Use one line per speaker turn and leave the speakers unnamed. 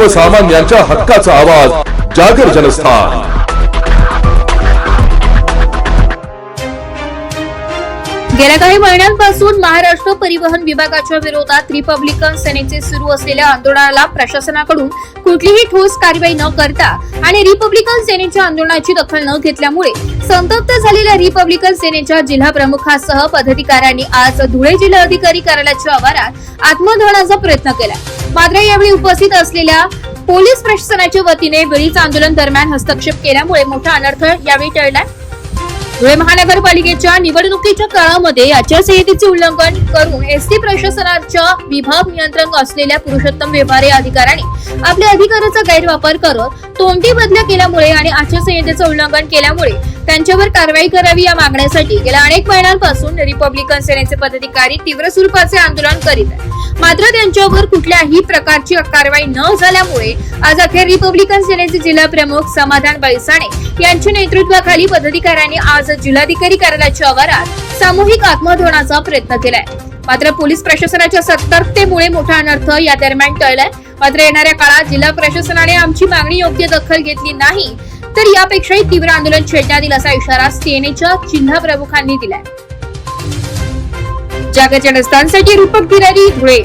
सर्वसामान्यांच्या हक्काचा आवाज जागर जनस्थान।
गेल्या काही महिन्यांपासून महाराष्ट्र परिवहन विभागाच्या विरोधात रिपब्लिकन सेनेचे सुरू असलेल्या आंदोलनाला प्रशासनाकडून कुठलीही ठोस कारवाई न करता आणि रिपब्लिकन सेनेच्या आंदोलनाची दखल न घेतल्यामुळे संतप्त झालेल्या रिपब्लिकन सेनेच्या जिल्हा प्रमुखासह पदाधिकाऱ्यांनी आज धुळे जिल्हाधिकारी कार्यालयाच्या आवारात आत्मदहनाचा प्रयत्न केला। मात्र यावेळी उपस्थित असलेल्या पोलीस प्रशासनाच्या वतीने वेळीच आंदोलन दरम्यान हस्तक्षेप केल्यामुळे मोठा अनर्थ यावेळी टळला। धुळे महानगरपालिकेच्या निवडणुकीच्या काळामध्ये आचारसंहितेचे उल्लंघन करून एसटी प्रशासनाच्या विभाग नियंत्रण असलेल्या पुरुषोत्तम व्यवहारे अधिकाऱ्यांनी आपल्या अधिकाराचा गैरवापर करत तोंडी बदल्या केल्यामुळे आणि आचारसंहितेचं उल्लंघन केल्यामुळे त्यांच्यावर कारवाई करावी या मागण्यासाठी गेल्या अनेक महिन्यांपासून रिपब्लिकन सेनेचे पदाधिकारी तीव्र स्वरूपाचे आंदोलन करीत आहेत। मात्र त्यांच्यावर कुठल्याही प्रकारची कारवाई न झाल्यामुळे आज अखेर रिपब्लिकन सेनेचे जिल्हा प्रमुख समाधान बैसाणे यांच्या नेतृत्वाखाली पदाधिकाऱ्यांनी आज जिल्हाधिकारी कार्यालयाच्या आवारात सामूहिक आत्मदहनाचा प्रयत्न केलाय। मात्र पोलीस प्रशासनाच्या सतर्कतेमुळे मोठा अनर्थ या दरम्यान टळलाय। मात्र येणाऱ्या काळात जिल्हा प्रशासनाने आमची मागणी योग्य दखल घेतली नाही तर यापेक्षाही तीव्र आंदोलन छेडण्यात येईल असा इशारा सेनेच्या जिल्हा प्रमुखांनी दिलाय। जागर जनस्थानसाठी रूपक गिरारी, धुळे।